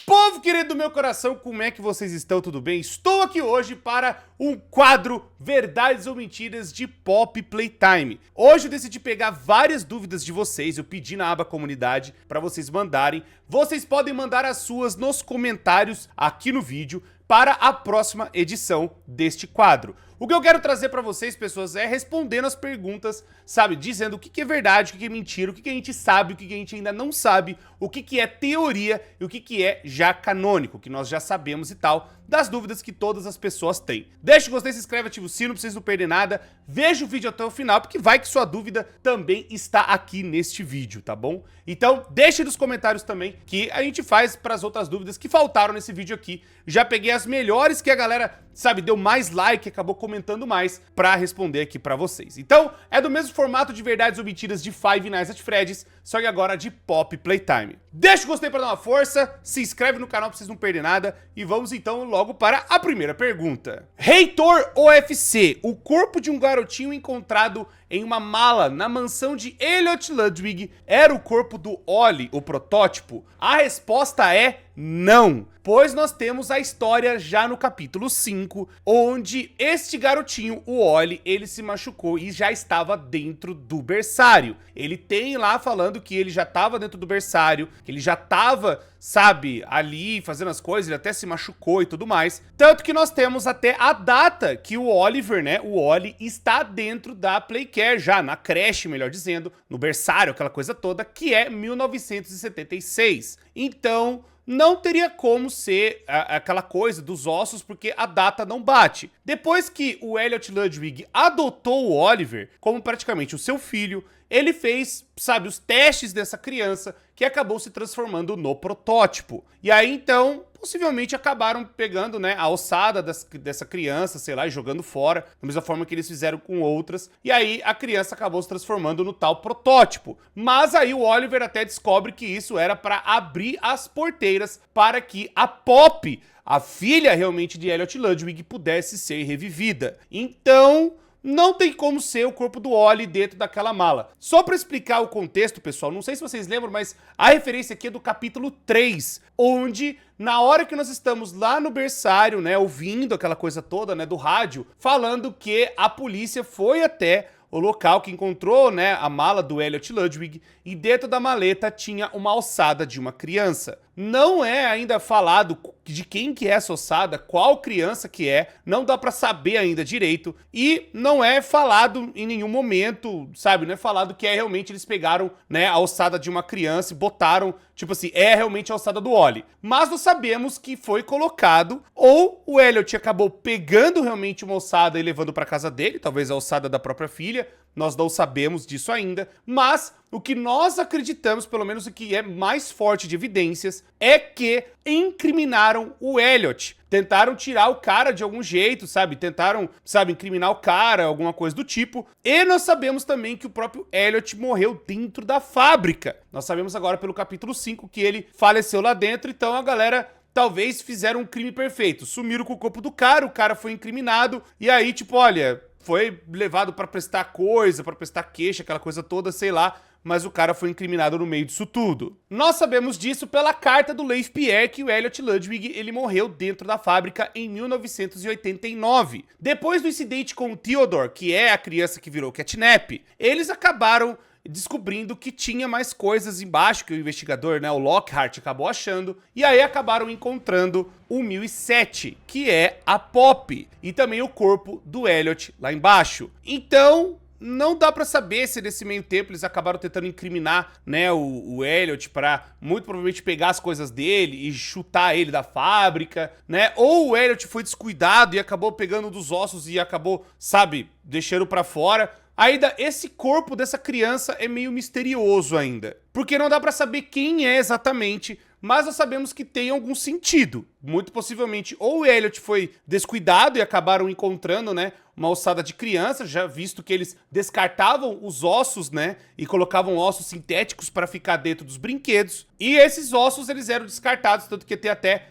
Povo querido do meu coração, como é que vocês estão? Tudo bem? Estou aqui hoje para um quadro Verdades ou Mentiras de Pop Playtime. Hoje eu decidi pegar várias dúvidas de vocês, eu pedi na aba comunidade para vocês mandarem. Vocês podem mandar as suas nos comentários aqui no vídeo para a próxima edição deste quadro. O que eu quero trazer pra vocês, pessoas, é respondendo as perguntas, sabe? Dizendo o que é verdade, o que é mentira, o que a gente sabe, o que a gente ainda não sabe, o que é teoria e o que é já canônico, que nós já sabemos e tal, das dúvidas que todas as pessoas têm. Deixa o gostei, se inscreve, ativa o sino pra vocês não perderem nada, veja o vídeo até o final, porque vai que sua dúvida também está aqui neste vídeo, tá bom? Então, deixe nos comentários também, que a gente faz para as outras dúvidas que faltaram nesse vídeo aqui. Já peguei as melhores que a galera, sabe, deu mais like, acabou comentando mais pra responder aqui pra vocês. Então, é do mesmo formato de Verdades ou Mentiras de Five Nights at Freddy's, só que agora de Pop Playtime. Deixa o gostei pra dar uma força, se inscreve no canal pra vocês não perderem nada e vamos então logo para a primeira pergunta. Heitor OFC, o corpo de um garotinho encontrado em uma mala na mansão de Elliot Ludwig era o corpo do Oli, o protótipo? A resposta é não, pois nós temos a história já no capítulo 5, onde este garotinho, o Oli, ele se machucou e já estava dentro do berçário. Ele tem lá falando que ele já estava dentro do berçário, que ele já estava, sabe, ali fazendo as coisas, ele até se machucou e tudo mais. Tanto que nós temos até a data que o Oliver, né, o Oli, está dentro da Playcare já, na creche, melhor dizendo, no berçário, aquela coisa toda, que é 1976. Então, não teria como ser aquela coisa dos ossos, porque a data não bate. Depois que o Elliot Ludwig adotou o Oliver como praticamente o seu filho, ele fez, sabe, os testes dessa criança que acabou se transformando no protótipo. E aí, então, possivelmente acabaram pegando, né, a ossada dessa criança, sei lá, e jogando fora, da mesma forma que eles fizeram com outras. E aí a criança acabou se transformando no tal protótipo. Mas aí o Oliver até descobre que isso era para abrir as porteiras para que a Pop, a filha realmente de Elliot Ludwig, pudesse ser revivida. Então, não tem como ser o corpo do Oli dentro daquela mala. Só pra explicar o contexto, pessoal, não sei se vocês lembram, mas a referência aqui é do capítulo 3, onde na hora que nós estamos lá no berçário, né, ouvindo aquela coisa toda, né, do rádio, falando que a polícia foi até o local que encontrou, né, a mala do Elliot Ludwig, e dentro da maleta tinha uma ossada de uma criança. Não é ainda falado de quem que é essa ossada, qual criança que é, não dá pra saber ainda direito, e não é falado em nenhum momento, sabe, não é falado que é realmente eles pegaram, né, a ossada de uma criança e botaram, tipo assim, é realmente a ossada do Oli. Mas nós sabemos que foi colocado, ou o Elliot acabou pegando realmente uma ossada e levando pra casa dele, talvez a ossada da própria filha, nós não sabemos disso ainda, mas o que nós acreditamos, pelo menos o que é mais forte de evidências, é que incriminaram o Elliot. Tentaram tirar o cara de algum jeito, sabe? Tentaram, sabe, incriminar o cara, alguma coisa do tipo. E nós sabemos também que o próprio Elliot morreu dentro da fábrica. Nós sabemos agora pelo capítulo 5 que ele faleceu lá dentro, então a galera talvez fizeram um crime perfeito. Sumiram com o corpo do cara, o cara foi incriminado, e aí, tipo, olha, foi levado pra prestar coisa, pra prestar queixa, aquela coisa toda, sei lá, mas o cara foi incriminado no meio disso tudo. Nós sabemos disso pela carta do Leif Pierre que o Elliot Ludwig, ele morreu dentro da fábrica em 1989. Depois do incidente com o Theodore, que é a criança que virou Catnap, eles acabaram descobrindo que tinha mais coisas embaixo, que o investigador, né, o Lockhart, acabou achando, e aí acabaram encontrando o 1007, que é a Pop, e também o corpo do Elliot lá embaixo. Então, não dá pra saber se nesse meio tempo eles acabaram tentando incriminar, né, o Elliot pra muito provavelmente pegar as coisas dele e chutar ele da fábrica, né, ou o Elliot foi descuidado e acabou pegando um dos ossos e acabou, sabe, deixando pra fora. Ainda esse corpo dessa criança é meio misterioso ainda, porque não dá pra saber quem é exatamente, mas nós sabemos que tem algum sentido. Muito possivelmente ou o Elliot foi descuidado e acabaram encontrando, né, uma ossada de criança, já visto que eles descartavam os ossos, né, e colocavam ossos sintéticos para ficar dentro dos brinquedos. E esses ossos, eles eram descartados, tanto que tem até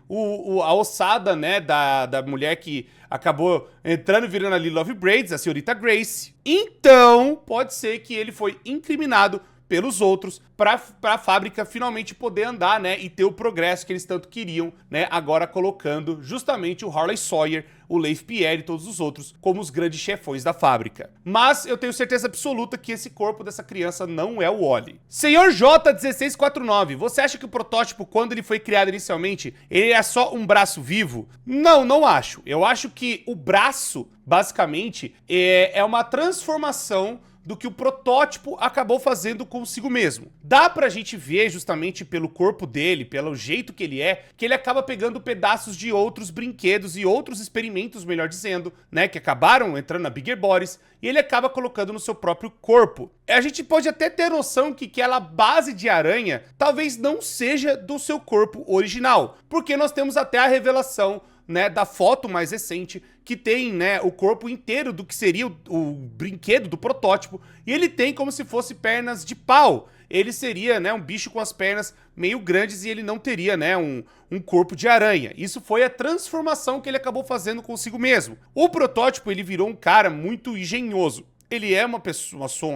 a ossada, né, da mulher que acabou entrando e virando ali Love Braids, a senhorita Grace. Então, pode ser que ele foi incriminado pelos outros, para a fábrica finalmente poder andar, né, e ter o progresso que eles tanto queriam, né, agora colocando justamente o Harley Sawyer, o Leif Pierre e todos os outros como os grandes chefões da fábrica. Mas eu tenho certeza absoluta que esse corpo dessa criança não é o Wally. Senhor J1649, você acha que o protótipo, quando ele foi criado inicialmente, ele é só um braço vivo? Não, não acho. Eu acho que o braço, basicamente, é uma transformação do que o protótipo acabou fazendo consigo mesmo. Dá pra gente ver justamente pelo corpo dele, pelo jeito que ele acaba pegando pedaços de outros brinquedos e outros experimentos, melhor dizendo, né, que acabaram entrando na Bigger Bodies, e ele acaba colocando no seu próprio corpo. A gente pode até ter noção que aquela base de aranha talvez não seja do seu corpo original, porque nós temos até a revelação, né, da foto mais recente, que tem, né, o corpo inteiro do que seria o brinquedo do protótipo, e ele tem como se fosse pernas de pau. Ele seria, né, um bicho com as pernas meio grandes e ele não teria, né, um corpo de aranha. Isso foi a transformação que ele acabou fazendo consigo mesmo. O protótipo, ele virou um cara muito engenhoso. Ele é uma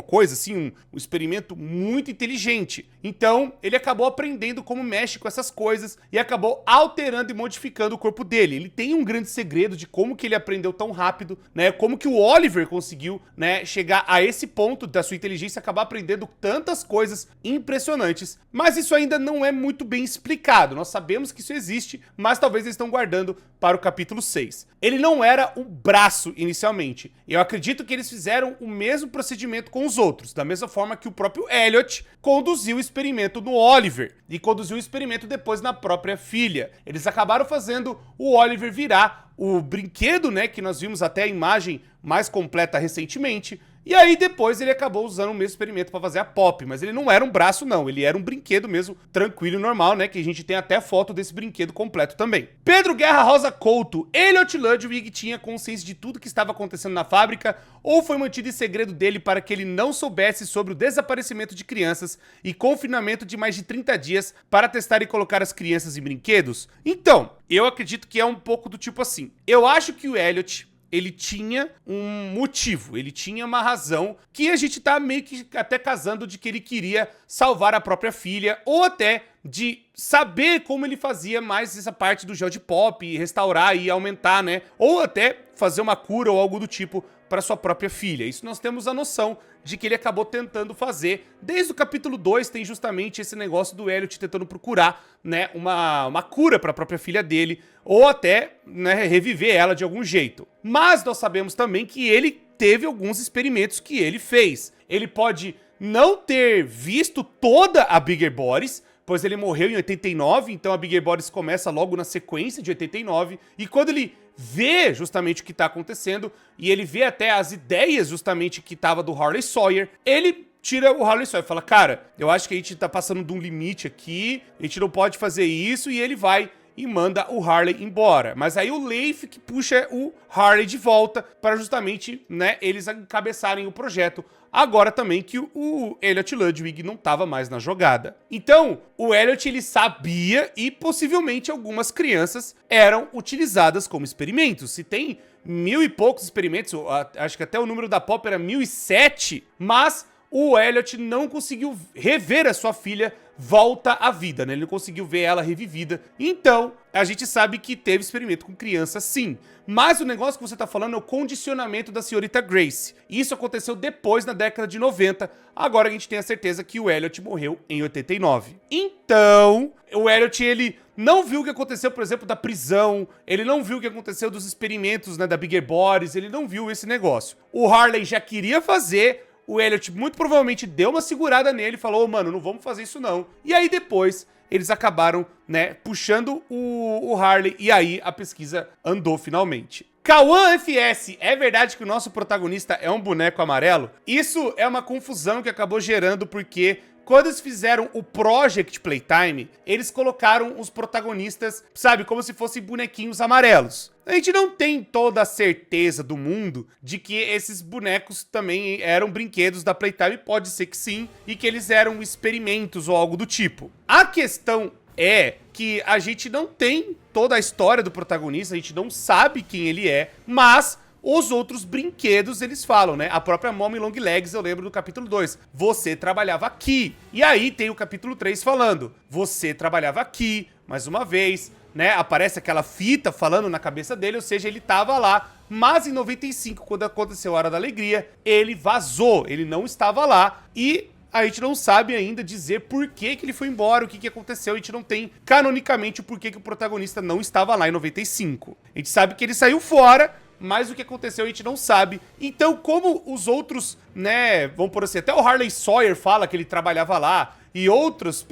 coisa assim, um experimento muito inteligente. Então, ele acabou aprendendo como mexe com essas coisas e acabou alterando e modificando o corpo dele. Ele tem um grande segredo de como que ele aprendeu tão rápido, né? Como que o Oliver conseguiu, né, chegar a esse ponto da sua inteligência, acabar aprendendo tantas coisas impressionantes. Mas isso ainda não é muito bem explicado. Nós sabemos que isso existe, mas talvez eles estão guardando para o capítulo 6. Ele não era um braço inicialmente. Eu acredito que eles fizeram o mesmo procedimento com os outros, da mesma forma que o próprio Elliot conduziu o experimento no Oliver e conduziu o experimento depois na própria filha. Eles acabaram fazendo o Oliver virar o brinquedo, né, que nós vimos até a imagem mais completa recentemente. E aí depois ele acabou usando o mesmo experimento para fazer a Pop, mas ele não era um braço não, ele era um brinquedo mesmo, tranquilo e normal, né, que a gente tem até foto desse brinquedo completo também. Pedro Guerra Rosa Couto, Elliot Ludwig tinha consciência de tudo que estava acontecendo na fábrica ou foi mantido em segredo dele para que ele não soubesse sobre o desaparecimento de crianças e confinamento de mais de 30 dias para testar e colocar as crianças em brinquedos? Então, eu acredito que é um pouco do tipo assim, eu acho que o Elliot, ele tinha um motivo, ele tinha uma razão que a gente tá meio que até casando de que ele queria salvar a própria filha ou até de saber como ele fazia mais essa parte do gel de pop e restaurar e aumentar, né? Ou até fazer uma cura ou algo do tipo para sua própria filha. Isso nós temos a noção de que ele acabou tentando fazer. Desde o capítulo 2 tem justamente esse negócio do Elliot tentando procurar, né, uma cura para a própria filha dele, ou até, né, reviver ela de algum jeito. Mas nós sabemos também que ele teve alguns experimentos que ele fez. Ele pode não ter visto toda a Bigger Bodies, pois ele morreu em 89, então a Bigger Bodies começa logo na sequência de 89, e quando ele vê justamente o que tá acontecendo, e ele vê até as ideias justamente que tava do Harley Sawyer, ele tira o Harley Sawyer e fala, cara, eu acho que a gente tá passando de um limite aqui, a gente não pode fazer isso, e ele vai e manda o Harley embora. Mas aí o Leif que puxa o Harley de volta para justamente, né, eles encabeçarem o projeto. Agora também que o Elliot Ludwig não estava mais na jogada. Então, o Elliot, ele sabia e possivelmente algumas crianças eram utilizadas como experimentos. Se tem 1000 e poucos experimentos, acho que até o número da Pop era 1007, mas o Elliot não conseguiu rever a sua filha volta à vida, né? Ele não conseguiu ver ela revivida. Então, a gente sabe que teve experimento com criança, sim. Mas o negócio que você tá falando é o condicionamento da senhorita Grace. Isso aconteceu depois, na década de 90. Agora a gente tem a certeza que o Elliot morreu em 89. Então, o Elliot, ele não viu o que aconteceu, por exemplo, da prisão. Ele não viu o que aconteceu dos experimentos, né, da Bigger Bodies. Ele não viu esse negócio. O Harley já queria fazer. O Elliot muito provavelmente deu uma segurada nele e falou, mano, não vamos fazer isso não. E aí depois eles acabaram, né, puxando o Harley e aí a pesquisa andou finalmente. Cauã FS, é verdade que o nosso protagonista é um boneco amarelo? Isso é uma confusão que acabou gerando porque quando eles fizeram o Project Playtime, eles colocaram os protagonistas, sabe, como se fossem bonequinhos amarelos. A gente não tem toda a certeza do mundo de que esses bonecos também eram brinquedos da Playtime, pode ser que sim, e que eles eram experimentos ou algo do tipo. A questão é que a gente não tem toda a história do protagonista, a gente não sabe quem ele é, mas os outros brinquedos eles falam, né? A própria Mommy Long Legs, eu lembro do capítulo 2, você trabalhava aqui. E aí tem o capítulo 3 falando, você trabalhava aqui, mais uma vez, né? Aparece aquela fita falando na cabeça dele, ou seja, ele tava lá. Mas em 95, quando aconteceu a Hora da Alegria, ele vazou, ele não estava lá e a gente não sabe ainda dizer por que ele foi embora, o que aconteceu, a gente não tem canonicamente o porquê que o protagonista não estava lá em 95. A gente sabe que ele saiu fora, mas o que aconteceu a gente não sabe. Então, como os outros, né, vamos por assim, até o Harley Sawyer fala que ele trabalhava lá, e outros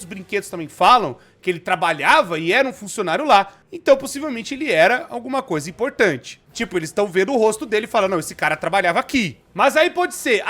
brinquedos também falam que ele trabalhava e era um funcionário lá, então possivelmente ele era alguma coisa importante. Tipo, eles estão vendo o rosto dele e falando, não, esse cara trabalhava aqui. Mas aí pode ser,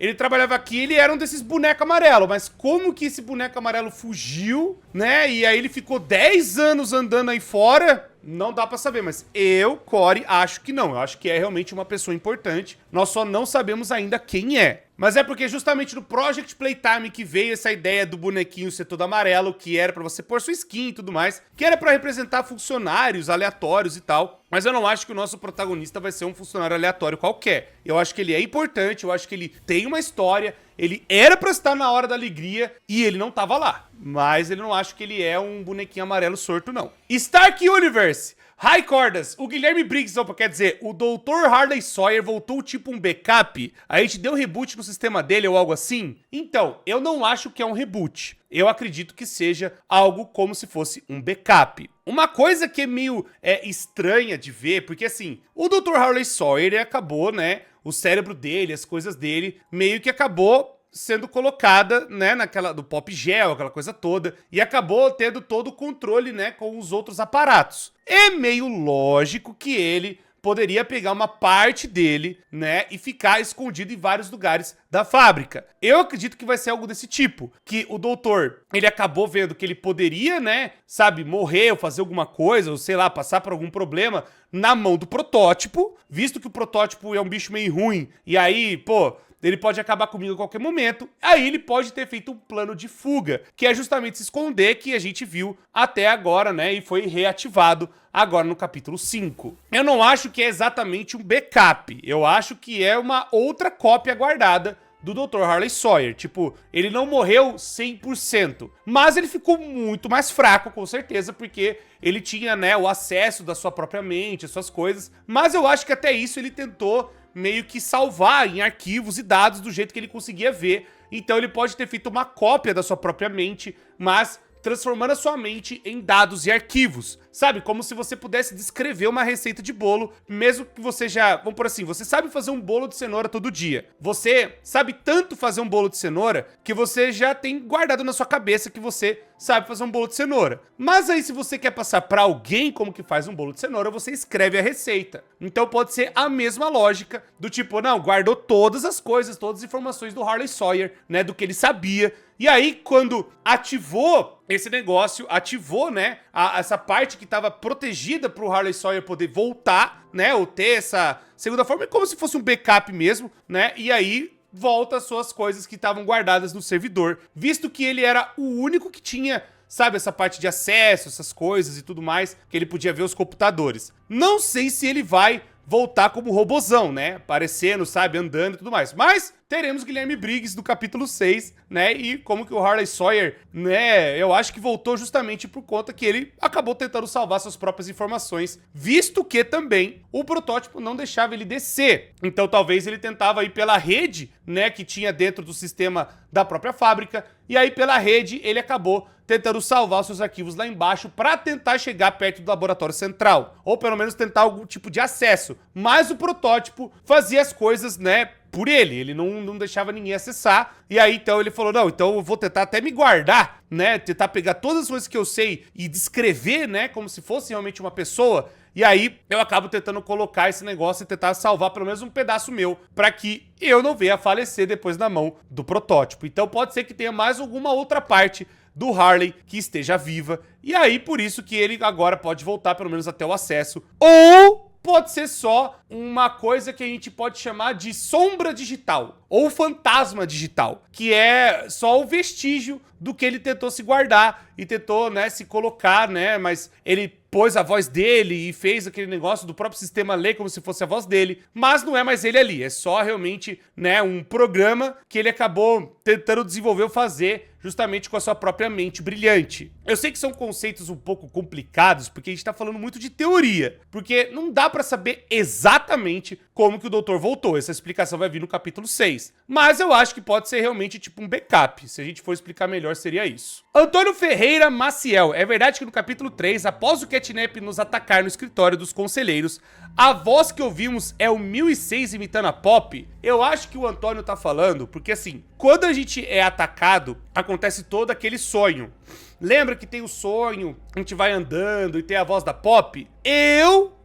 ele trabalhava aqui, ele era um desses bonecos amarelos, mas como que esse boneco amarelo fugiu, né? E aí ele ficou 10 anos andando aí fora, não dá pra saber, mas eu, Corey, acho que não. Eu acho que é realmente uma pessoa importante, nós só não sabemos ainda quem é. Mas é porque justamente no Project Playtime que veio essa ideia do bonequinho ser todo amarelo, que era pra você pôr sua skin e tudo mais, que era pra representar funcionários aleatórios e tal. Mas eu não acho que o nosso protagonista vai ser um funcionário aleatório qualquer. Eu acho que ele é importante, eu acho que ele tem uma história, ele era pra estar na Hora da Alegria e ele não tava lá. Mas ele não acha que ele é um bonequinho amarelo sorto, não. Stark Universe! Hi, Cordas! O Guilherme Briggs, quer dizer, o Dr. Harley Sawyer voltou tipo um backup? A gente deu reboot no sistema dele ou algo assim? Então, eu não acho que é um reboot. Eu acredito que seja algo como se fosse um backup. Uma coisa que é meio estranha de ver, porque assim, o Dr. Harley Sawyer ele acabou, né, o cérebro dele, as coisas dele, meio que acabou sendo colocada, né, naquela do pop gel, aquela coisa toda, e acabou tendo todo o controle, né, com os outros aparatos. É meio lógico que ele poderia pegar uma parte dele, né, e ficar escondido em vários lugares da fábrica. Eu acredito que vai ser algo desse tipo, que o doutor, ele acabou vendo que ele poderia, né, sabe, morrer ou fazer alguma coisa, ou sei lá, passar por algum problema na mão do protótipo, visto que o protótipo é um bicho meio ruim, e aí, pô, ele pode acabar comigo a qualquer momento, aí ele pode ter feito um plano de fuga, que é justamente se esconder, que a gente viu até agora, né, e foi reativado agora no capítulo 5. Eu não acho que é exatamente um backup, eu acho que é uma outra cópia guardada do Dr. Harley Sawyer. Tipo, ele não morreu 100%, mas ele ficou muito mais fraco, com certeza, porque ele tinha, né, o acesso da sua própria mente, as suas coisas, mas eu acho que até isso ele tentou meio que salvar em arquivos e dados do jeito que ele conseguia ver. Então ele pode ter feito uma cópia da sua própria mente, mas transformando a sua mente em dados e arquivos. Sabe, como se você pudesse descrever uma receita de bolo, mesmo que você já, vamos por assim, você sabe fazer um bolo de cenoura todo dia. Você sabe tanto fazer um bolo de cenoura que você já tem guardado na sua cabeça que você sabe fazer um bolo de cenoura. Mas aí se você quer passar pra alguém como que faz um bolo de cenoura, você escreve a receita. Então pode ser a mesma lógica do tipo, não, guardou todas as coisas, todas as informações do Harley Sawyer, né, do que ele sabia. E aí, quando ativou esse negócio, ativou, né, essa parte que estava protegida para o Harley Sawyer poder voltar, né, ou ter essa segunda forma, como se fosse um backup mesmo, né, e aí volta as suas coisas que estavam guardadas no servidor, visto que ele era o único que tinha, sabe, essa parte de acesso, essas coisas e tudo mais, que ele podia ver os computadores. Não sei se ele vai voltar como robozão, né, aparecendo, sabe, andando e tudo mais, mas teremos Guilherme Briggs do capítulo 6, né, e como que o Harley Sawyer, né, eu acho que voltou justamente por conta que ele acabou tentando salvar suas próprias informações, visto que também o protótipo não deixava ele descer, então talvez ele tentava ir pela rede, né, que tinha dentro do sistema da própria fábrica, e aí pela rede ele acabou tentando salvar os seus arquivos lá embaixo para tentar chegar perto do laboratório central, ou pelo menos tentar algum tipo de acesso, mas o protótipo fazia as coisas, né, por ele não deixava ninguém acessar, e aí então ele falou, não, então eu vou tentar até me guardar, né, tentar pegar todas as coisas que eu sei e descrever, né, como se fosse realmente uma pessoa, e aí eu acabo tentando colocar esse negócio e tentar salvar pelo menos um pedaço meu, pra que eu não venha a falecer depois na mão do protótipo. Então pode ser que tenha mais alguma outra parte do Harley que esteja viva, e aí por isso que ele agora pode voltar pelo menos até o acesso, ou pode ser só uma coisa que a gente pode chamar de sombra digital, ou fantasma digital, que é só o vestígio do que ele tentou se guardar e tentou, né, se colocar, né, mas ele pôs a voz dele e fez aquele negócio do próprio sistema ler como se fosse a voz dele, mas não é mais ele ali, é só realmente, né, um programa que ele acabou tentando desenvolver ou fazer justamente com a sua própria mente brilhante. Eu sei que são conceitos um pouco complicados, porque a gente tá falando muito de teoria, porque não dá pra saber exatamente como que o doutor voltou. Essa explicação vai vir no capítulo 6. Mas eu acho que pode ser realmente tipo um backup. Se a gente for explicar melhor, seria isso. Antônio Ferreira Maciel. É verdade que no capítulo 3, após o Catnap nos atacar no escritório dos conselheiros, a voz que ouvimos é o 1006 imitando a Pop? Eu acho que o Antônio tá falando, porque assim, quando a gente é atacado, acontece todo aquele sonho. Lembra que tem o sonho, a gente vai andando e tem a voz da Pop?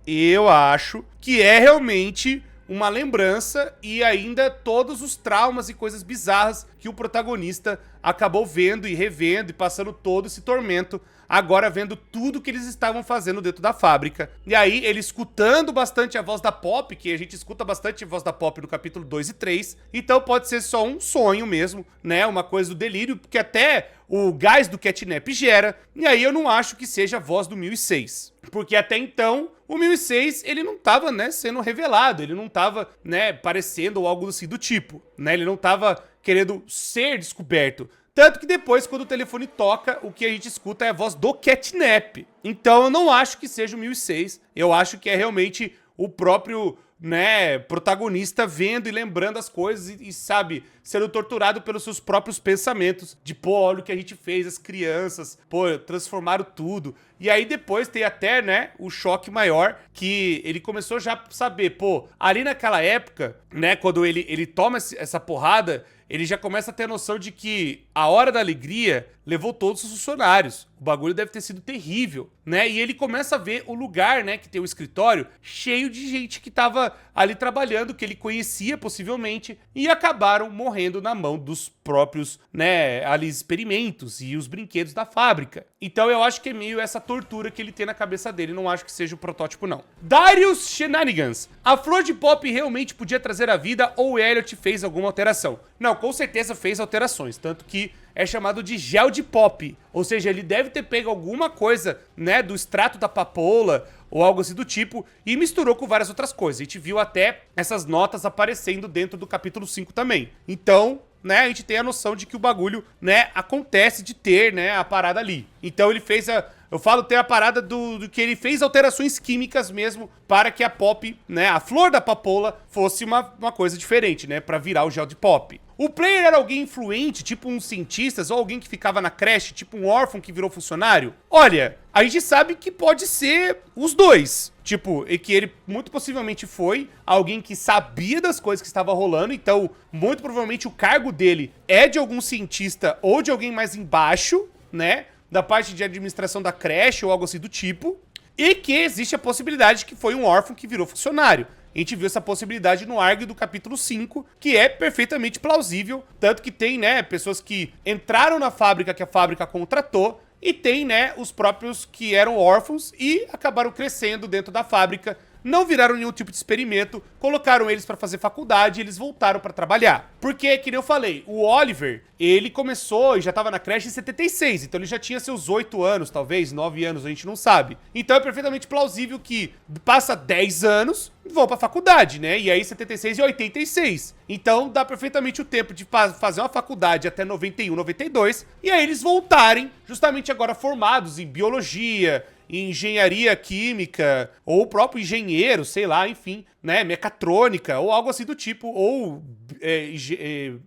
Eu acho que é realmente uma lembrança e ainda todos os traumas e coisas bizarras que o protagonista acabou vendo e revendo e passando todo esse tormento, agora vendo tudo que eles estavam fazendo dentro da fábrica. E aí ele escutando bastante a voz da Pop, que a gente escuta bastante a voz da Pop no capítulo 2 e 3, então pode ser só um sonho mesmo, né, uma coisa do delírio, porque até o gás do Catnap gera, e aí eu não acho que seja a voz do 1006. Porque até então, o 1006, ele não tava, né, sendo revelado, ele não tava, né, parecendo ou algo assim do tipo, né, ele não tava querendo ser descoberto. Tanto que depois, quando o telefone toca, o que a gente escuta é a voz do Catnap. Então eu não acho que seja o 1006, eu acho que é realmente o próprio, né, protagonista vendo e lembrando as coisas e, sabe, sendo torturado pelos seus próprios pensamentos. De, pô, olha o que a gente fez, as crianças, pô, transformaram tudo. E aí depois tem até, né, o choque maior, que ele começou já a saber, pô, ali naquela época, né, quando ele toma essa porrada, ele já começa a ter a noção de que a hora da alegria levou todos os funcionários. O bagulho deve ter sido terrível, né? E ele começa a ver o lugar, né, que tem o escritório, cheio de gente que tava ali trabalhando, que ele conhecia possivelmente, e acabaram morrendo na mão dos próprios, né, ali experimentos e os brinquedos da fábrica. Então eu acho que é meio essa tortura que ele tem na cabeça dele, não acho que seja o protótipo não. Darius Shenanigans. A flor de Pop realmente podia trazer a vida ou o Elliot fez alguma alteração? Não, com certeza fez alterações, tanto que é chamado de gel de Pop, ou seja, ele deve ter pego alguma coisa, né, do extrato da papoula ou algo assim do tipo e misturou com várias outras coisas. A gente viu até essas notas aparecendo dentro do capítulo 5 também. Então, né, a gente tem a noção de que o bagulho, né, acontece de ter, né, a parada ali. Então ele fez a... Eu falo ter a parada do que ele fez alterações químicas mesmo para que a Pop, né, a flor da papoula fosse uma coisa diferente, né, para virar o gel de Pop. O player era alguém influente, tipo uns cientistas, ou alguém que ficava na creche, tipo um órfão que virou funcionário? Olha, a gente sabe que pode ser os dois. Tipo, e que ele muito possivelmente foi alguém que sabia das coisas que estava rolando, então muito provavelmente o cargo dele é de algum cientista ou de alguém mais embaixo, né, da parte de administração da creche ou algo assim do tipo, e que existe a possibilidade que foi um órfão que virou funcionário. A gente viu essa possibilidade no ARG do capítulo 5, que é perfeitamente plausível, tanto que tem, né, pessoas que entraram na fábrica que a fábrica contratou, e tem, né, os próprios que eram órfãos e acabaram crescendo dentro da fábrica, não viraram nenhum tipo de experimento, colocaram eles pra fazer faculdade e eles voltaram pra trabalhar. Porque, que nem eu falei, o Oliver, ele começou e já tava na creche em 76, então ele já tinha seus 8 anos, talvez, 9 anos, a gente não sabe. Então é perfeitamente plausível que passa 10 anos e vão pra faculdade, né? E aí 76 e 86. Então dá perfeitamente o tempo de fazer uma faculdade até 91, 92, e aí eles voltarem, justamente agora formados em biologia, em engenharia química, ou o próprio engenheiro, sei lá, enfim, né, mecatrônica, ou algo assim do tipo, ou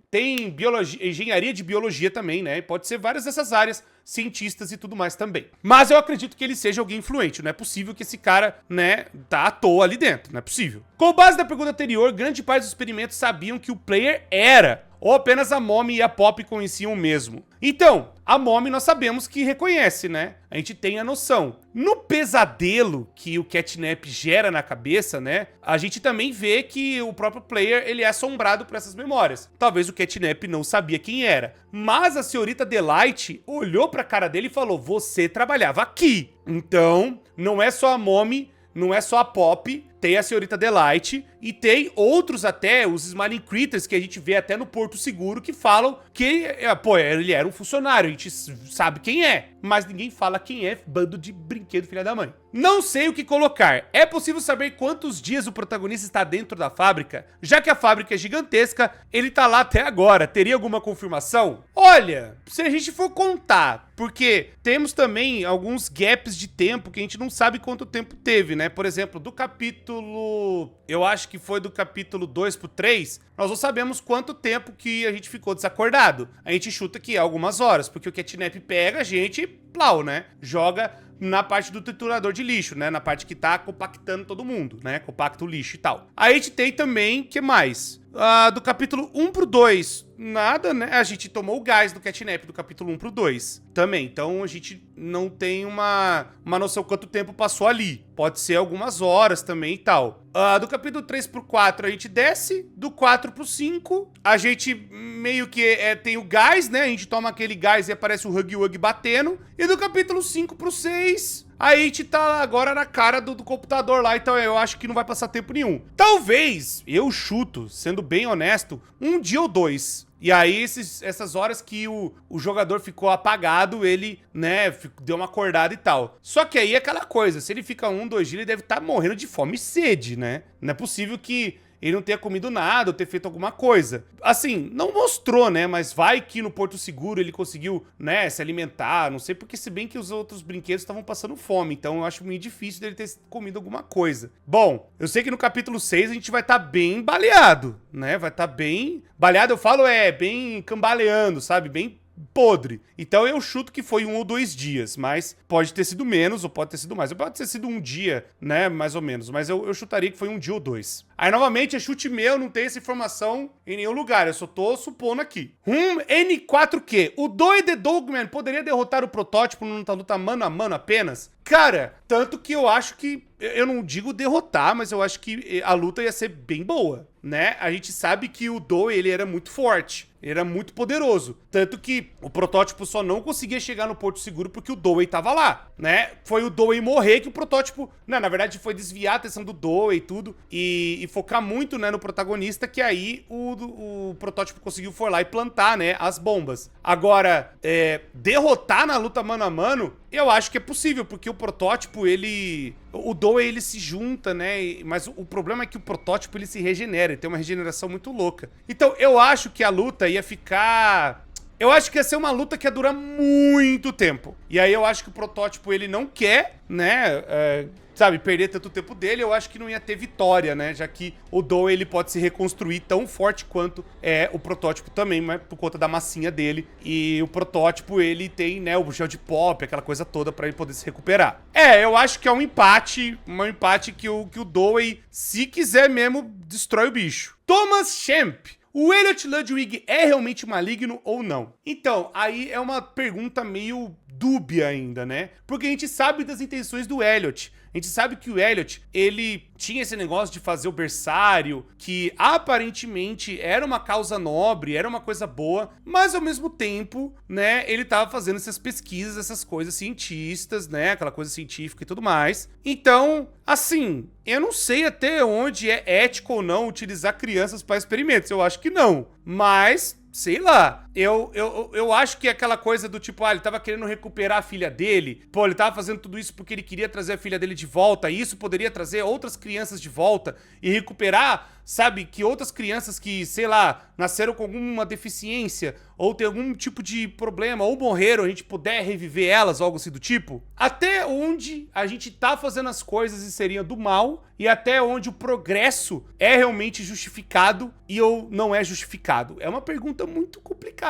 tem biologia, engenharia de biologia também, né, pode ser várias dessas áreas, cientistas e tudo mais também. Mas eu acredito que ele seja alguém influente, não é possível que esse cara, né, tá à toa ali dentro, não é possível. Com base na pergunta anterior, grande parte dos experimentos sabiam que o player era, ou apenas a Mommy e a Pop conheciam mesmo. Então, a Mommy nós sabemos que reconhece, né? A gente tem a noção. No pesadelo que o Catnap gera na cabeça, né? A gente também vê que o próprio player, ele é assombrado por essas memórias. Talvez o Catnap não sabia quem era. Mas a senhorita Delight olhou pra cara dele e falou, você trabalhava aqui. Então, não é só a Mommy, não é só a Pop, tem a senhorita Delight e tem outros até, os Smiling Critters, que a gente vê até no Porto Seguro, que falam que, pô, ele era um funcionário, a gente sabe quem é. mas ninguém fala quem é, bando de brinquedo filha da mãe. Não sei o que colocar. É possível saber quantos dias o protagonista está dentro da fábrica? Já que a fábrica é gigantesca, ele tá lá até agora. Teria alguma confirmação? Olha, se a gente for contar, porque temos também alguns gaps de tempo que a gente não sabe quanto tempo teve, né? Por exemplo, do capítulo... eu acho que foi do capítulo 2 pro 3, nós não sabemos quanto tempo que a gente ficou desacordado. A gente chuta que é algumas horas, porque o Catnap pega a gente, plau, né? Joga na parte do triturador de lixo, né? Na parte que tá compactando todo mundo, né? Compacta o lixo e tal. Aí a gente tem também, que mais? Do capítulo 1 pro 2, nada, né? A gente tomou o gás do Catnap do capítulo 1 pro 2 também. Então a gente não tem uma noção quanto tempo passou ali. Pode ser algumas horas também e tal. Do capítulo 3 pro 4 a gente desce. Do 4 pro 5 a gente meio que tem o gás, né? A gente toma aquele gás e aparece o Huggy Wuggy batendo. E do capítulo 5 pro 6... aí a gente tá agora na cara do computador lá, então eu acho que não vai passar tempo nenhum. Talvez, eu chuto, sendo bem honesto, 1 dia ou 2. E aí, essas horas que o jogador ficou apagado, ele, né, deu uma acordada e tal. Só que aí é aquela coisa, se ele fica 1, 2 dias, ele deve estar morrendo de fome e sede, né? Não é possível que ele não tenha comido nada ou ter feito alguma coisa. Assim, não mostrou, né? Mas vai que no Porto Seguro ele conseguiu, né, se alimentar. Não sei, porque se bem que os outros brinquedos estavam passando fome. Então eu acho meio difícil dele ter comido alguma coisa. Bom, eu sei que no capítulo 6 a gente vai estar bem baleado, né? Vai estar bem... baleado, eu falo, bem cambaleando, sabe? Bem podre. Então eu chuto que foi 1 ou 2 dias, mas pode ter sido menos ou pode ter sido mais. Ou pode ter sido 1 dia, né, mais ou menos, mas eu chutaria que foi 1 dia ou 2. Aí, novamente, é chute meu, não tem essa informação em nenhum lugar, eu só tô supondo aqui. N4Q. O Doe The Dogman poderia derrotar o protótipo numa luta mano a mano apenas? Cara, tanto que eu acho que, eu não digo derrotar, mas eu acho que a luta ia ser bem boa, né? A gente sabe que o Doe, ele era muito forte, ele era muito poderoso. Tanto que o protótipo só não conseguia chegar no Porto Seguro porque o Doe tava lá, né? Foi o Doe morrer que o protótipo... não, na verdade foi desviar a atenção do Doe e tudo e focar muito, né, no protagonista, que aí o protótipo conseguiu for lá e plantar, né, as bombas. Agora, derrotar na luta mano a mano, eu acho que é possível, porque o protótipo, ele... o Doe, ele se junta, né? Mas o problema é que o protótipo, ele se regenera. Ele tem uma regeneração muito louca. Então, eu acho que a luta ia ficar... eu acho que ia ser uma luta que ia durar muito tempo. E aí eu acho que o protótipo, ele não quer, né? Sabe, perder tanto tempo dele. Eu acho que não ia ter vitória, né? Já que o Doe, ele pode se reconstruir tão forte quanto o protótipo também, mas por conta da massinha dele. E o protótipo, ele tem, né, o gel de pop, aquela coisa toda pra ele poder se recuperar. Eu acho que é um empate que o Doe, se quiser mesmo, destrói o bicho. Thomas Champ. O Elliot Ludwig é realmente maligno ou não? Então, aí é uma pergunta meio dúbia ainda, né? Porque a gente sabe das intenções do Elliot. A gente sabe que o Elliot, ele tinha esse negócio de fazer o berçário, que aparentemente era uma causa nobre, era uma coisa boa, mas ao mesmo tempo, né, ele tava fazendo essas pesquisas, essas coisas cientistas, né, aquela coisa científica e tudo mais. Então, assim, eu não sei até onde é ético ou não utilizar crianças para experimentos, eu acho que não, mas... sei lá, eu acho que é aquela coisa do tipo, ele tava querendo recuperar a filha dele, pô, ele tava fazendo tudo isso porque ele queria trazer a filha dele de volta, e isso poderia trazer outras crianças de volta e recuperar, sabe, que outras crianças que, sei lá, nasceram com alguma deficiência, ou tem algum tipo de problema, ou morreram, a gente puder reviver elas, algo assim do tipo. Até onde a gente tá fazendo as coisas e seria do mal, e até onde o progresso é realmente justificado e ou não é justificado. É uma pergunta muito complicada.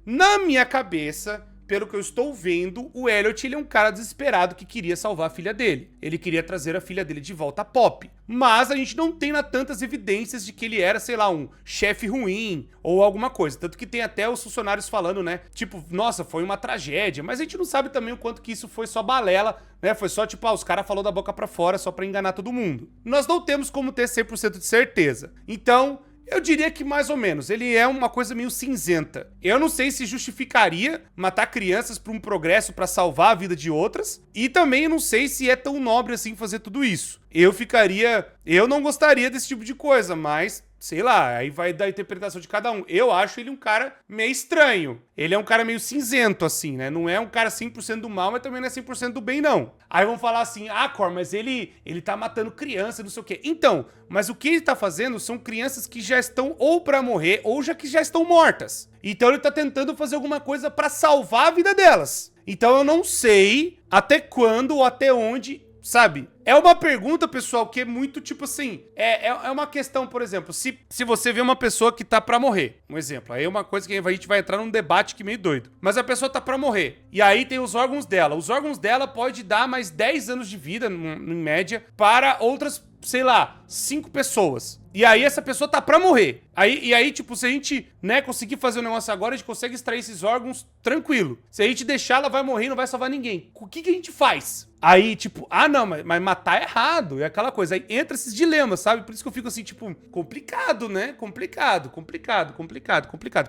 Na minha cabeça, pelo que eu estou vendo, o Elliot, ele é um cara desesperado que queria salvar a filha dele. Ele queria trazer a filha dele de volta a Pop. Mas a gente não tem tantas evidências de que ele era, sei lá, um chefe ruim ou alguma coisa. Tanto que tem até os funcionários falando, né? Tipo, nossa, foi uma tragédia. Mas a gente não sabe também o quanto que isso foi só balela, né? Foi só tipo, os caras falaram da boca pra fora só pra enganar todo mundo. Nós não temos como ter 100% de certeza. Então... eu diria que mais ou menos, ele é uma coisa meio cinzenta. Eu não sei se justificaria matar crianças por um progresso pra salvar a vida de outras, e também eu não sei se é tão nobre assim fazer tudo isso. Eu não gostaria desse tipo de coisa, mas sei lá, aí vai da interpretação de cada um. Eu acho ele um cara meio estranho. Ele é um cara meio cinzento, assim, né? Não é um cara 100% do mal, mas também não é 100% do bem, não. Aí vão falar assim, Cor, mas ele tá matando criança, não sei o quê. Então, mas o que ele tá fazendo são crianças que já estão ou pra morrer, ou que já estão mortas. Então ele tá tentando fazer alguma coisa pra salvar a vida delas. Então eu não sei até quando ou até onde... Sabe? É uma pergunta, pessoal, que é muito tipo assim... É uma questão, por exemplo, se você vê uma pessoa que tá pra morrer, um exemplo, aí é uma coisa que a gente vai entrar num debate que meio doido. Mas a pessoa tá pra morrer, e aí tem os órgãos dela. Os órgãos dela pode dar mais 10 anos de vida, em média, para outras, sei lá, 5 pessoas. E aí essa pessoa tá pra morrer. E aí, tipo, se a gente, né, conseguir fazer um negócio agora, a gente consegue extrair esses órgãos tranquilo. Se a gente deixar, ela vai morrer e não vai salvar ninguém. O que a gente faz? Aí, tipo, não, mas matar é errado. É aquela coisa. Aí entra esses dilemas, sabe? Por isso que eu fico assim, tipo, complicado, né? Complicado.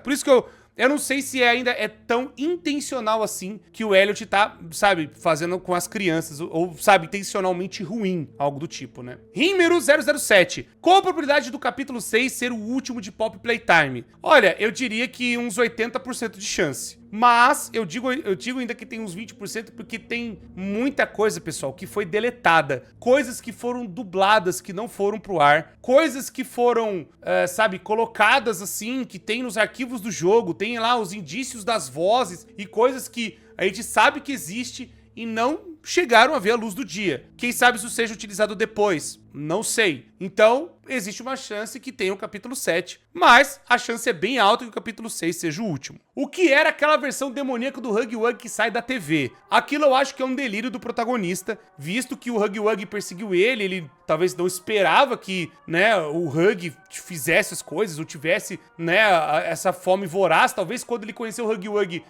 Por isso que eu não sei se ainda é tão intencional assim que o Elliot tá, sabe, fazendo com as crianças, ou, sabe, intencionalmente ruim, algo do tipo, né? Rímero 007. Qual a probabilidade do capítulo 6 ser o último de Pop Playtime? Olha, eu diria que uns 80% de chance. Mas eu digo ainda que tem uns 20% porque tem muita coisa, pessoal, que foi deletada. Coisas que foram dubladas, que não foram pro ar. Coisas que foram, sabe, colocadas assim, que tem nos arquivos do jogo. Tem lá os indícios das vozes e coisas que a gente sabe que existe e não chegaram a ver a luz do dia. Quem sabe isso seja utilizado depois? Não sei. Então, existe uma chance que tenha o capítulo 7, mas a chance é bem alta que o capítulo 6 seja o último. O que era aquela versão demoníaca do Huggy Wuggy que sai da TV? Aquilo eu acho que é um delírio do protagonista, visto que o Huggy Wuggy perseguiu ele talvez não esperava que, né, o Huggy fizesse as coisas, ou tivesse, né, essa fome voraz. Talvez quando ele conheceu o Huggy Wuggy,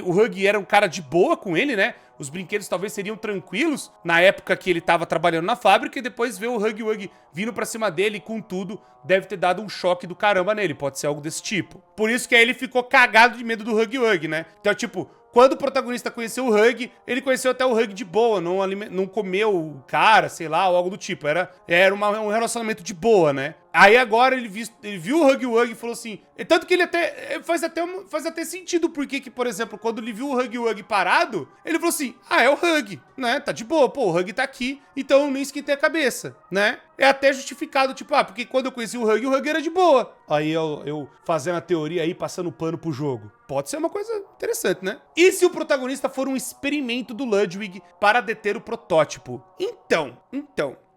o Huggy era um cara de boa com ele, né? Os brinquedos talvez seriam tranquilos na época que ele tava trabalhando na fábrica, e depois ver o Huggy Wuggy vindo pra cima dele com tudo, deve ter dado um choque do caramba nele, pode ser algo desse tipo. Por isso que aí ele ficou cagado de medo do Huggy Wuggy, né? Então, tipo, quando o protagonista conheceu o Huggy, ele conheceu até o Huggy de boa, não comeu o cara, sei lá, ou algo do tipo. Era um relacionamento de boa, né? Aí agora ele viu o Huggy Wuggy e falou assim... Tanto que ele faz até sentido porque que, por exemplo, quando ele viu o Huggy Wuggy parado, ele falou assim, é o Huggy, né? Tá de boa, pô, o Huggy tá aqui, então eu nem esquentei a cabeça, né? É até justificado, tipo, porque quando eu conheci o Huggy era de boa. Aí eu fazendo a teoria aí, passando pano pro jogo. Pode ser uma coisa interessante, né? E se o protagonista for um experimento do Ludwig para deter o protótipo? Então,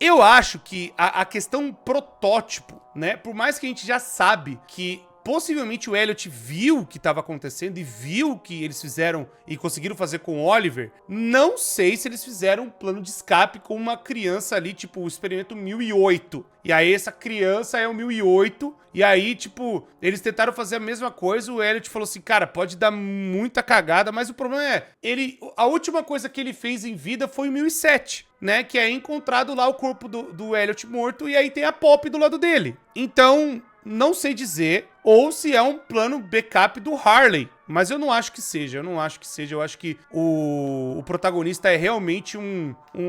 eu acho que a questão protótipo, né? Por mais que a gente já sabe que possivelmente o Elliot viu o que estava acontecendo e viu o que eles fizeram e conseguiram fazer com o Oliver, não sei se eles fizeram um plano de escape com uma criança ali, tipo, o experimento 1008. E aí essa criança é o 1008, e aí, tipo, eles tentaram fazer a mesma coisa, o Elliot falou assim, cara, pode dar muita cagada, mas o problema é, a última coisa que ele fez em vida foi o 1007. Né, que é encontrado lá o corpo do Elliot morto, e aí tem a Pop do lado dele. Então, não sei dizer, ou se é um plano backup do Harley. Mas eu não acho que seja, eu acho que o protagonista é realmente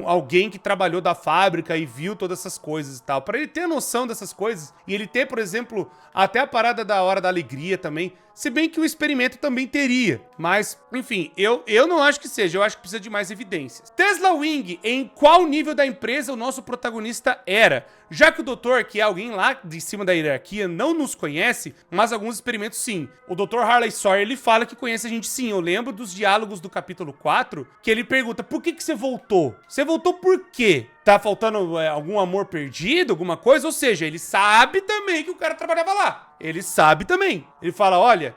alguém que trabalhou da fábrica e viu todas essas coisas e tal. Pra ele ter noção dessas coisas, e ele ter, por exemplo, até a parada da Hora da Alegria também, se bem que o experimento também teria. Mas, enfim, eu não acho que seja, eu acho que precisa de mais evidências. Tesla Wing, em qual nível da empresa o nosso protagonista era? Já que o doutor, que é alguém lá de cima da hierarquia, não nos conhece, mas alguns experimentos sim. O Dr. Harley Sawyer, ele fala que conhece a gente sim. Eu lembro dos diálogos do capítulo 4, que ele pergunta, por que você voltou? Você voltou por quê? Tá faltando algum amor perdido, alguma coisa? Ou seja, ele sabe também que o cara trabalhava lá. Ele sabe também. Ele fala, olha,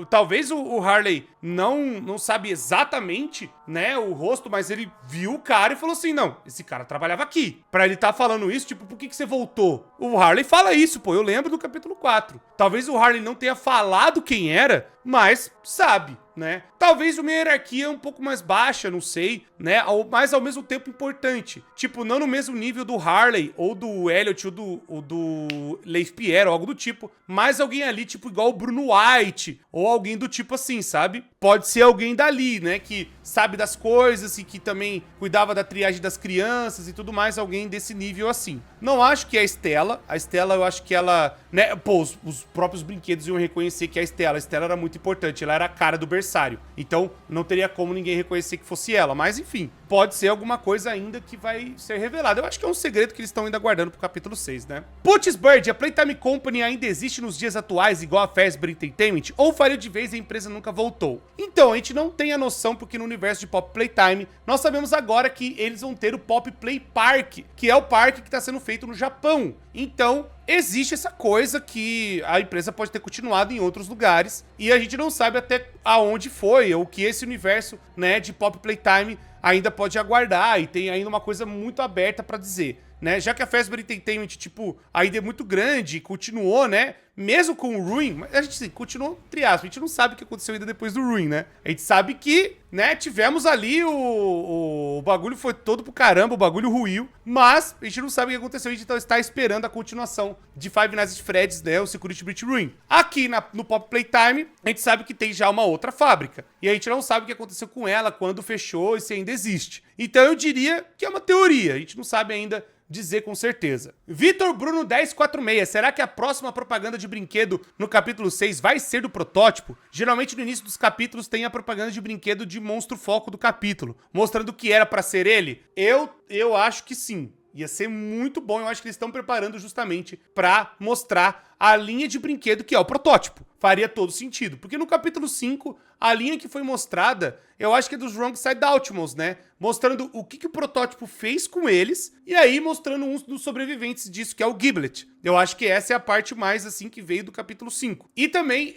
talvez o Harley não sabe exatamente, né, o rosto, mas ele viu o cara e falou assim, não, esse cara trabalhava aqui. Pra ele tá falando isso, tipo, por que você voltou? O Harley fala isso, pô, eu lembro do capítulo 4. Talvez o Harley não tenha falado quem era, mas sabe, né? Talvez uma hierarquia um pouco mais baixa, não sei, né? Mas ao mesmo tempo importante. Tipo, não no mesmo nível do Harley, ou do Elliot, ou do Leif Pierre, ou algo do tipo. Mas alguém ali, tipo, igual o Bruno White, ou alguém do tipo assim, sabe? pode ser alguém dali, né, que sabe das coisas e que também cuidava da triagem das crianças e tudo mais, alguém desse nível assim. Não acho que é a Stella. A Stella, eu acho que ela, né, pô, os próprios brinquedos iam reconhecer que é a Stella. A Stella era muito importante, ela era a cara do berçário. Então, não teria como ninguém reconhecer que fosse ela. Mas, enfim, pode ser alguma coisa ainda que vai ser revelada. Eu acho que é um segredo que eles estão ainda guardando pro capítulo 6, né? Putz, Bird, a Playtime Company ainda existe nos dias atuais, igual a Fazbear Entertainment? Ou faliu de vez e a empresa nunca voltou? Então, a gente não tem a noção, porque no universo de Pop Playtime, nós sabemos agora que eles vão ter o Pop Play Park, que é o parque que está sendo feito no Japão. Então, existe essa coisa que a empresa pode ter continuado em outros lugares, e a gente não sabe até aonde foi, ou que esse universo, né, de Pop Playtime ainda pode aguardar, e tem ainda uma coisa muito aberta pra dizer, né? Já que a Fazbear Entertainment, tipo, ainda é muito grande, continuou, né? Mesmo com o Ruin, mas a gente assim, continuou, entre aspas, a gente não sabe o que aconteceu ainda depois do Ruin, né? A gente sabe que, né, tivemos ali o bagulho foi todo pro caramba, o bagulho ruiu, mas a gente não sabe o que aconteceu, a gente está esperando a continuação de Five Nights at Freddy's, né, o Security Breach Ruin. Aqui no Pop Playtime, a gente sabe que tem já uma outra fábrica, e a gente não sabe o que aconteceu com ela, quando fechou e se ainda existe. Então eu diria que é uma teoria, a gente não sabe ainda dizer com certeza. Vitor Bruno 1046, será que a próxima propaganda de brinquedo no capítulo 6 vai ser do protótipo? Geralmente no início dos capítulos tem a propaganda de brinquedo de monstro foco do capítulo, mostrando o que era pra ser ele. Eu acho que sim. Ia ser muito bom, eu acho que eles estão preparando justamente pra mostrar a linha de brinquedo que é o protótipo. Faria todo sentido, porque no capítulo 5, a linha que foi mostrada, eu acho que é dos Wrong Side Ultimals, né? Mostrando o que o protótipo fez com eles, e aí mostrando um dos sobreviventes disso, que é o Giblet. Eu acho que essa é a parte mais, assim, que veio do capítulo 5. E também,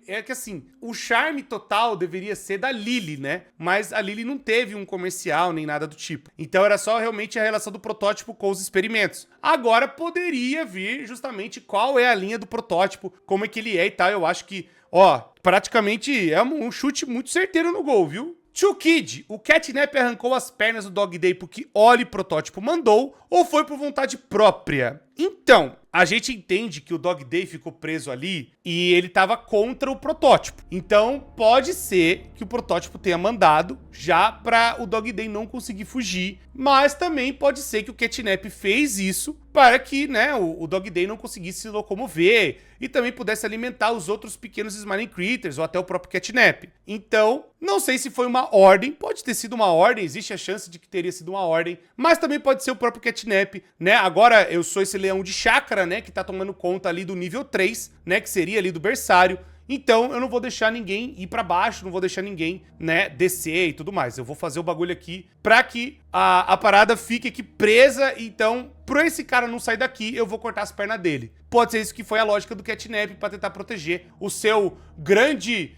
é que assim, o charme total deveria ser da Lily, né? Mas a Lily não teve um comercial, nem nada do tipo. Então era só realmente a relação do protótipo com os experimentos. Agora poderia vir justamente qual é a linha do protótipo, como é que ele é e tal. Eu acho que, ó, praticamente é um chute muito certeiro no gol, viu? Tio Kid, o Catnap arrancou as pernas do Dog Day porque Oli protótipo mandou ou foi por vontade própria? Então, a gente entende que o Dog Day ficou preso ali e ele tava contra o protótipo. Então, pode ser que o protótipo tenha mandado já pra o Dog Day não conseguir fugir, mas também pode ser que o Catnap fez isso para que, né, o Dog Day não conseguisse se locomover e também pudesse alimentar os outros pequenos Smiling Critters ou até o próprio Catnap. Então, não sei se foi uma ordem, pode ter sido uma ordem, existe a chance de que teria sido uma ordem, mas também pode ser o próprio Catnap, né? Agora eu sou esse leão de chácara, né, que tá tomando conta ali do nível 3, né, que seria ali do berçário. Então, eu não vou deixar ninguém ir pra baixo, não vou deixar ninguém, né, descer e tudo mais. Eu vou fazer o bagulho aqui pra que a parada fique aqui presa. Então, pra esse cara não sair daqui, eu vou cortar as pernas dele. Pode ser isso que foi a lógica do Catnap pra tentar proteger o seu grande,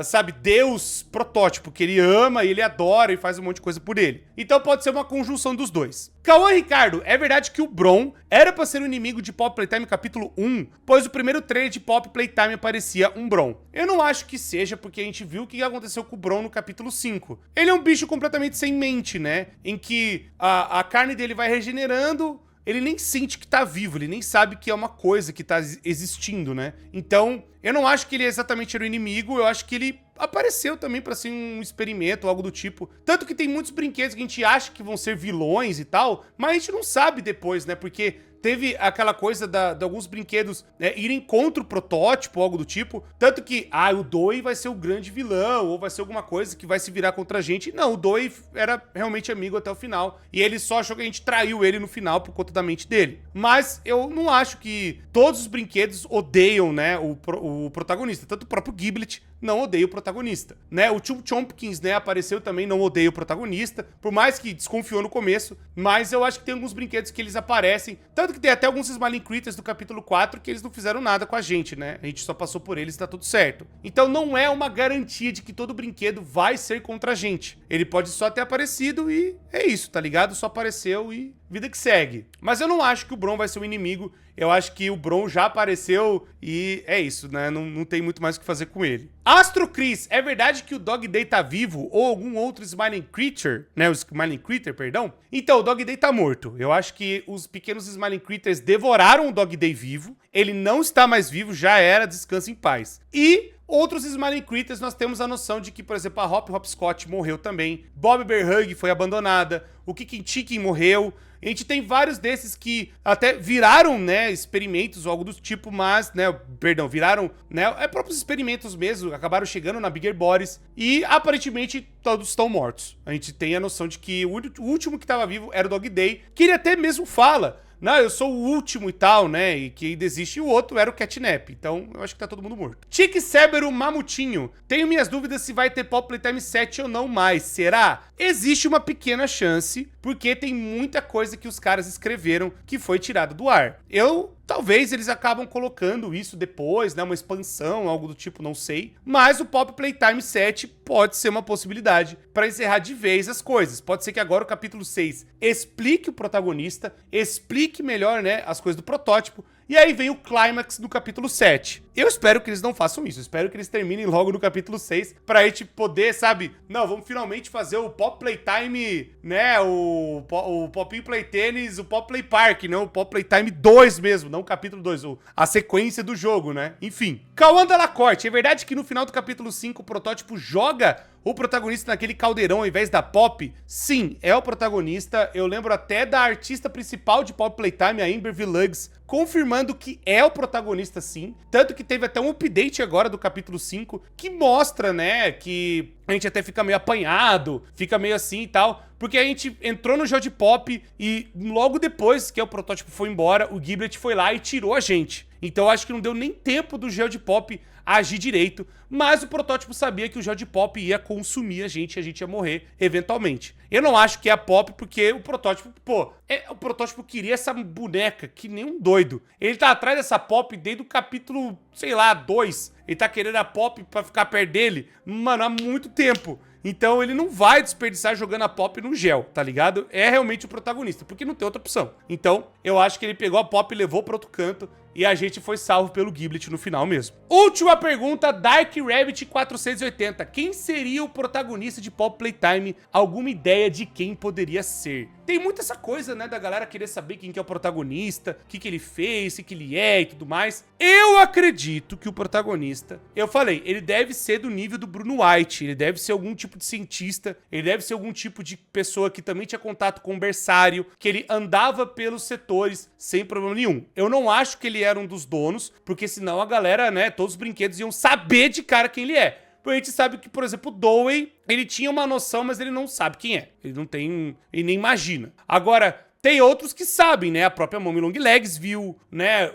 sabe, deus protótipo, que ele ama, ele adora e faz um monte de coisa por ele. Então pode ser uma conjunção dos dois. Cauã Ricardo, é verdade que o Bron era pra ser o inimigo de Pop Playtime capítulo 1, pois o primeiro trailer de Pop Playtime aparecia um Bron. Eu não acho que seja, porque a gente viu o que aconteceu com o Bron no capítulo 5. Ele é um bicho completamente sem mente, né? Em que a carne dele vai regenerando, ele nem sente que tá vivo, ele nem sabe que é uma coisa que tá existindo, né? Então, eu não acho que ele exatamente era o inimigo, eu acho que ele apareceu também pra ser um experimento, algo do tipo. Tanto que tem muitos brinquedos que a gente acha que vão ser vilões e tal, mas a gente não sabe depois, né? Porque teve aquela coisa de alguns brinquedos irem contra o protótipo, algo do tipo. Tanto que, o Doi vai ser o grande vilão, ou vai ser alguma coisa que vai se virar contra a gente. Não, o Doi era realmente amigo até o final. E ele só achou que a gente traiu ele no final por conta da mente dele. Mas eu não acho que todos os brinquedos odeiam, né, o protagonista. Tanto o próprio Giblet não odeia o protagonista, né? O Chum Chompkins, né, apareceu também, não odeia o protagonista, por mais que desconfiou no começo, mas eu acho que tem alguns brinquedos que eles aparecem, tanto que tem até alguns Smiling Critters do capítulo 4 que eles não fizeram nada com a gente, né? A gente só passou por eles e tá tudo certo. Então não é uma garantia de que todo brinquedo vai ser contra a gente. Ele pode só ter aparecido e é isso, tá ligado? Só apareceu e vida que segue. Mas eu não acho que o Bron vai ser o inimigo. Eu acho que o Bron já apareceu e é isso, né? Não tem muito mais o que fazer com ele. Astro Chris, é verdade que o Dog Day tá vivo ou algum outro Smiling Creature, né? O Smiling Critter, perdão. Então, o Dog Day tá morto. Eu acho que os pequenos Smiling Critters devoraram o Dog Day vivo. Ele não está mais vivo, já era, descansa em paz. E Outros Smiling Critters nós temos a noção de que, por exemplo, a Hop Hopscotch morreu também, Bob Bear Hug foi abandonada, o Kickin' Chicken morreu. A gente tem vários desses que até viraram, né, experimentos ou algo do tipo, mas, né, perdão, viraram, né, próprios experimentos mesmo, acabaram chegando na Bigger Bodies e aparentemente todos estão mortos. A gente tem a noção de que o último que estava vivo era o Dog Day, que ele até mesmo fala: não, eu sou o último e tal, né? E que ainda existe. E o outro era o Catnap. Então, eu acho que tá todo mundo morto. Chique Cebero Mamutinho. Tenho minhas dúvidas se vai ter Pop Playtime 7 ou não mais. Será? Existe uma pequena chance, porque tem muita coisa que os caras escreveram que foi tirada do ar. Talvez eles acabam colocando isso depois, né? Uma expansão, algo do tipo, não sei. Mas o Pop Playtime 7 pode ser uma possibilidade para encerrar de vez as coisas. Pode ser que agora o capítulo 6 explique o protagonista, explique melhor, né, as coisas do protótipo. E aí vem o clímax do capítulo 7. Eu espero que eles não façam isso. Eu espero que eles terminem logo no capítulo 6 pra gente poder, sabe? Não, vamos finalmente fazer o Pop Playtime, né? O Popinho Play Tennis, o Pop Play Park, não? O Pop Playtime 2 mesmo, não o capítulo 2, a sequência do jogo, né? Enfim. Cauã Dalacorte, é verdade que no final do capítulo 5 o protótipo joga o protagonista naquele caldeirão ao invés da Pop? Sim, é o protagonista. Eu lembro até da artista principal de Pop Playtime, a Amber Villaggs, confirmando que é o protagonista sim. Tanto que teve até um update agora do capítulo 5 que mostra, né, que a gente até fica meio apanhado, fica meio assim e tal, porque a gente entrou no jogo de Pop e logo depois que o protótipo foi embora, o Giblet foi lá e tirou a gente. Então acho que não deu nem tempo do Geo de Pop agir direito, mas o protótipo sabia que o Geo de Pop ia consumir a gente ia morrer eventualmente. Eu não acho que é a Pop, porque o protótipo, pô, o protótipo queria essa boneca que nem um doido. Ele tá atrás dessa Pop desde o capítulo, sei lá, 2. Ele tá querendo a Pop pra ficar perto dele, mano, há muito tempo. Então ele não vai desperdiçar jogando a Pop no gel, tá ligado? É realmente o protagonista, porque não tem outra opção. Então eu acho que ele pegou a Pop e levou pro outro canto e a gente foi salvo pelo Giblet no final mesmo. Última pergunta, Dark Rabbit 480. Quem seria o protagonista de Pop Playtime? Alguma ideia de quem poderia ser? Tem muito essa coisa, né, da galera querer saber quem que é o protagonista, o que que ele fez, o que ele é e tudo mais. Eu acredito que o protagonista, eu falei, ele deve ser do nível do Bruno White, ele deve ser algum tipo de cientista, ele deve ser algum tipo de pessoa que também tinha contato com o berçário, que ele andava pelos setores sem problema nenhum. Eu não acho que ele era um dos donos, porque senão a galera, né, todos os brinquedos iam saber de cara quem ele é. Porque a gente sabe que, por exemplo, o Dowey, ele tinha uma noção, mas ele não sabe quem é. Ele não tem, ele nem imagina. Agora, tem outros que sabem, né? A própria Mommy Long Legs viu, né?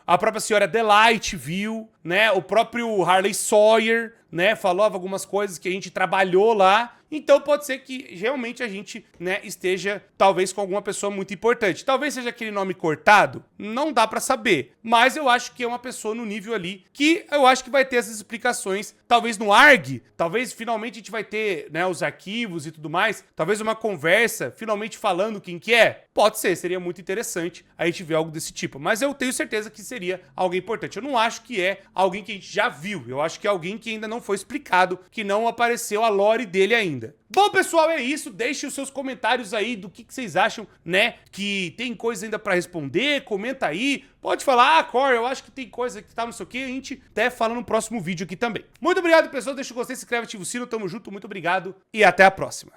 A própria senhora Delight viu, né? O próprio Harley Sawyer, né? Falou algumas coisas que a gente trabalhou lá. Então pode ser que realmente a gente, né, esteja talvez com alguma pessoa muito importante. Talvez seja aquele nome cortado, não dá pra saber. Mas eu acho que é uma pessoa no nível ali que eu acho que vai ter essas explicações. Talvez no ARG, talvez finalmente a gente vai ter, né, os arquivos e tudo mais. Talvez uma conversa, finalmente falando quem que é. Pode ser, seria muito interessante a gente ver algo desse tipo. Mas eu tenho certeza que seria alguém importante. Eu não acho que é alguém que a gente já viu. Eu acho que é alguém que ainda não foi explicado, que não apareceu a lore dele ainda. Bom, pessoal, é isso. Deixem os seus comentários aí do que vocês acham, né? Que tem coisa ainda pra responder. Comenta aí. Pode falar, Cor, eu acho que tem coisa que tá não sei o que. A gente até fala no próximo vídeo aqui também. Muito obrigado, pessoal. Deixa o gostei, se inscreve, ativa o sino. Tamo junto, muito obrigado e até a próxima.